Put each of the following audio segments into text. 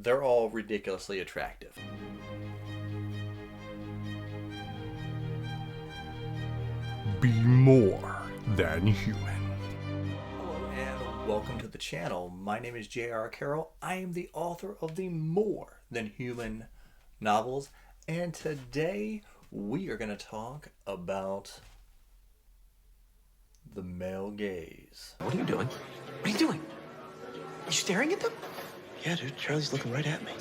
they're all ridiculously attractive. Be more than human. Hello and welcome to the channel. My name is J.R. Carroll. I am the author of the More Than Human novels, and today we are going to talk about the male gaze. What are you doing? What are you doing? Are you staring at them? Yeah, dude. Charlie's looking right at me.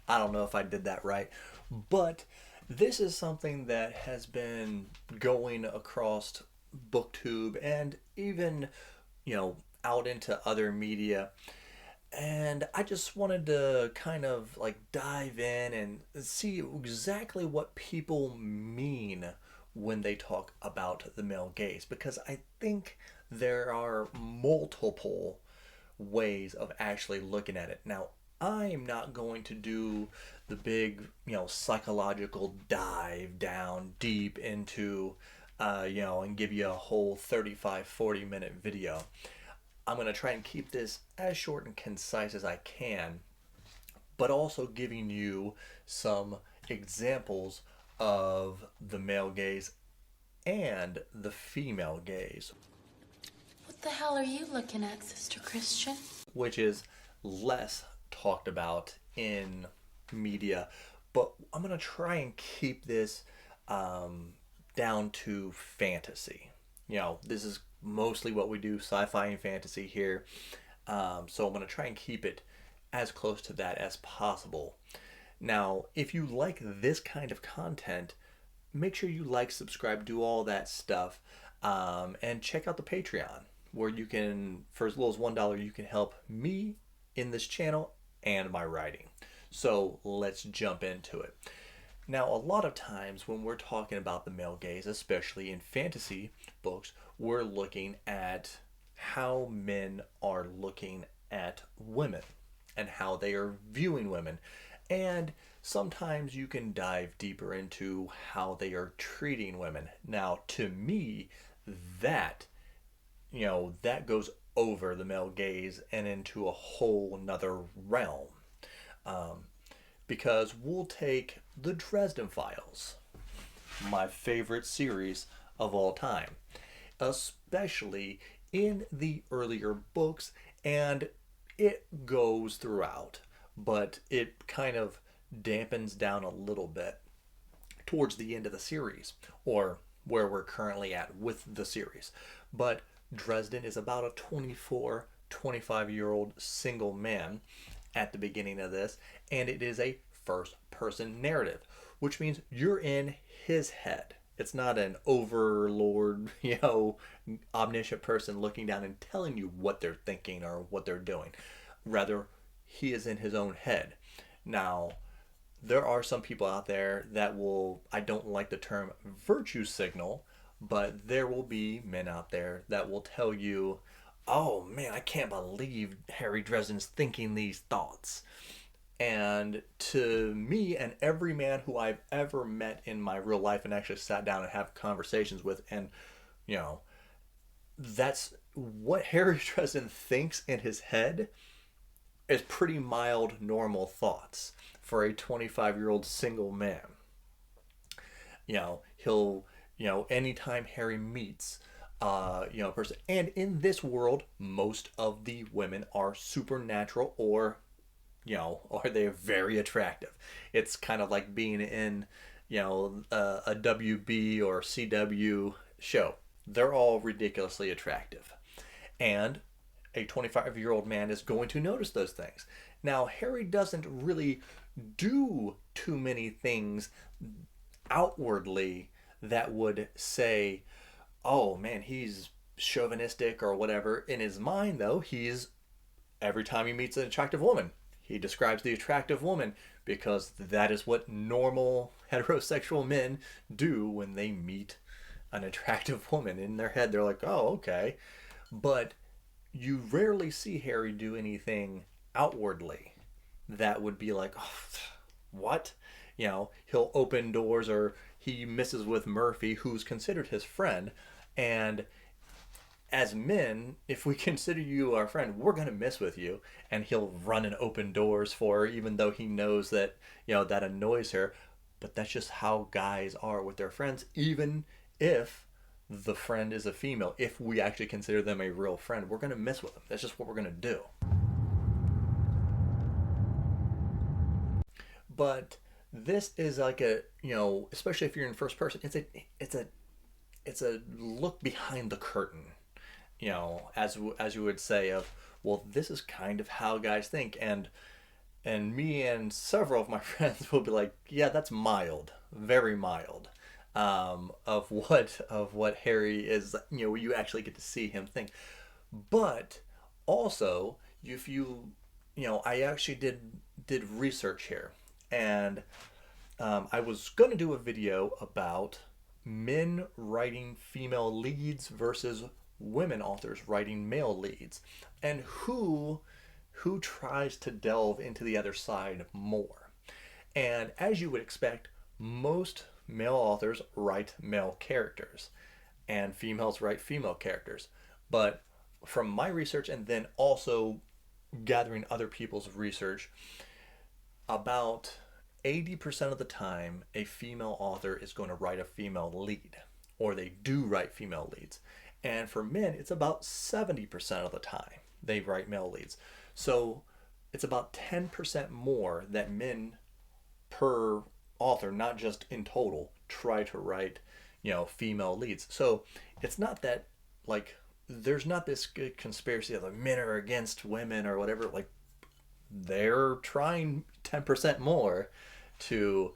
I don't know if I did that right, but this is something that has been going across BookTube and even, out into other media. And I just wanted to kind of like dive in and see exactly what people mean when they talk about the male gaze, because I think there are multiple ways of actually looking at it. Now, I'm not going to do the big, psychological dive down deep into, and give you a whole 35, 40-minute video. I'm going to try and keep this as short and concise as I can, but also giving you some examples of the male gaze and the female gaze. What the hell are you looking at, Sister Christian? Which is less talked about in media, but I'm going to try and keep this down to fantasy. This is mostly what we do, sci-fi and fantasy here. So I'm going to try and keep it as close to that as possible. Now, if you like this kind of content, make sure you like, subscribe, do all that stuff, and check out the Patreon, where you can, for as little as $1, you can help me in this channel and my writing. So let's jump into it. Now, a lot of times when we're talking about the male gaze, especially in fantasy books, we're looking at how men are looking at women and how they are viewing women. And sometimes you can dive deeper into how they are treating women. Now, to me, that goes over the male gaze and into a whole nother realm. Because we'll take the Dresden Files, my favorite series of all time, especially in the earlier books, and it goes throughout, but it kind of dampens down a little bit towards the end of the series, or where we're currently at with the series. But Dresden is about a 24, 25-year-old single man at the beginning of this, and it is a first-person narrative, which means you're in his head. It's not an overlord, omniscient person looking down and telling you what they're thinking or what they're doing. Rather, he is in his own head. Now, there are some people out there that will, I don't like the term virtue signal, but there will be men out there that will tell you, oh man, I can't believe Harry Dresden's thinking these thoughts. And to me and every man who I've ever met in my real life and actually sat down and have conversations with, and that's what Harry Dresden thinks in his head, is pretty mild, normal thoughts for a 25-year-old single man. He'll, anytime Harry meets a person, and in this world, most of the women are supernatural or they're very attractive. It's kind of like being in, a WB or CW show. They're all ridiculously attractive. And a 25-year-old man is going to notice those things. Now, Harry doesn't really do too many things outwardly that would say, oh man, he's chauvinistic or whatever. In his mind, though, every time he meets an attractive woman, he describes the attractive woman, because that is what normal heterosexual men do when they meet an attractive woman. In their head, they're like, oh, okay. But you rarely see Harry do anything outwardly that would be like, oh, what? He'll open doors, or he misses with Murphy, who's considered his friend, and as men, if we consider you our friend, we're going to mess with you. And he'll run and open doors for her, even though he knows that, that annoys her. But that's just how guys are with their friends, even if the friend is a female. If we actually consider them a real friend, we're going to mess with them. That's just what we're going to do. But this is like a, especially if you're in first person, it's a look behind the curtain, as you would say, of, well, this is kind of how guys think. And me and several of my friends will be like, yeah, that's mild, very mild, of what Harry is. You actually get to see him think. But also, if you, I actually did research here, and I was going to do a video about men writing female leads versus women authors writing male leads, and who tries to delve into the other side more. And as you would expect, most male authors write male characters and females write female characters. But from my research, and then also gathering other people's research, about 80% of the time a female author is going to write a female lead, or they do write female leads. And for men, it's about 70% of the time they write male leads. So it's about 10% more that men per author, not just in total, try to write, female leads. So it's not that, like, there's not this conspiracy of the men are against women or whatever. Like, they're trying 10% more to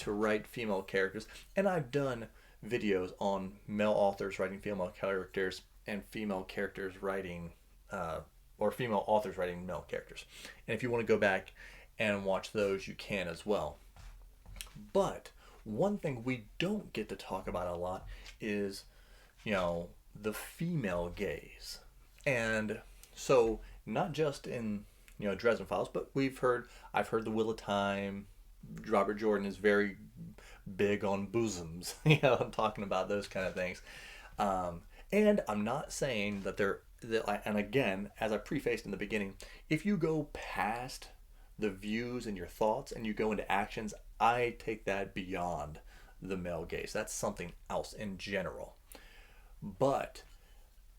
write female characters. And I've done videos on male authors writing female characters and female characters writing or female authors writing male characters. And if you want to go back and watch those, you can as well. But one thing we don't get to talk about a lot is, the female gaze. And so not just in, Dresden Files, but I've heard The Wheel of Time. Robert Jordan is very big on bosoms, I'm talking about those kind of things. And I'm not saying that and again, as I prefaced in the beginning, if you go past the views and your thoughts and you go into actions, I take that beyond the male gaze. That's something else in general. But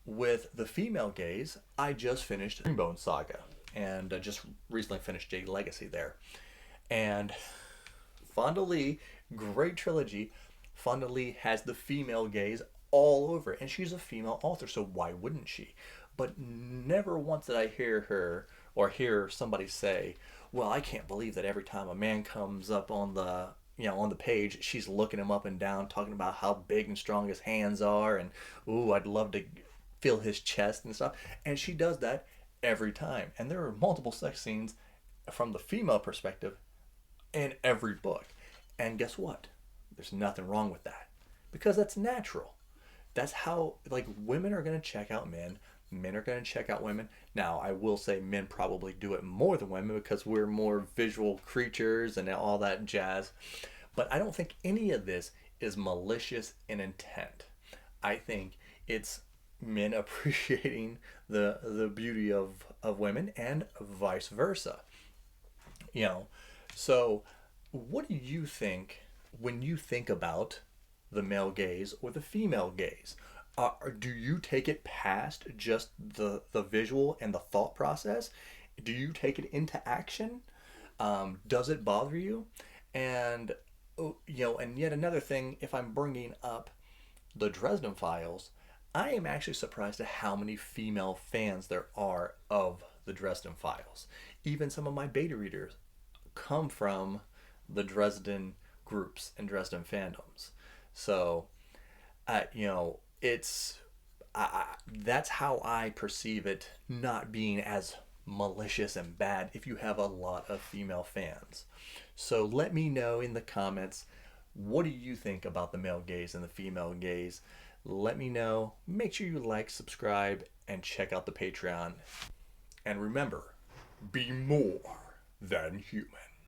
with the female gaze, I just finished Greenbone Saga, and I just recently finished Jade Legacy there. And Fonda Lee, great trilogy. Fonda Lee has the female gaze all over it, and she's a female author, so why wouldn't she? But never once did I hear her or hear somebody say, well, I can't believe that every time a man comes up on the on the page, she's looking him up and down, talking about how big and strong his hands are, and ooh, I'd love to feel his chest and stuff. And she does that every time. And there are multiple sex scenes from the female perspective in every book. And guess what? There's nothing wrong with that, because that's natural. That's how, like, women are going to check out men. Men are going to check out women. Now, I will say men probably do it more than women because we're more visual creatures and all that jazz. But I don't think any of this is malicious in intent. I think it's men appreciating the beauty of women and vice versa. So what do you think when you think about the male gaze or the female gaze? Do you take it past just the visual and the thought process? Do you take it into action? Does it bother you? And and yet another thing, if I'm bringing up the Dresden Files, I am actually surprised at how many female fans there are of the Dresden Files. Even some of my beta readers come from the Dresden groups and Dresden fandoms. So, it's that's how I perceive it, not being as malicious and bad if you have a lot of female fans. So let me know in the comments, what do you think about the male gaze and the female gaze? Let me know. Make sure you like, subscribe, and check out the Patreon. And remember, be more than human.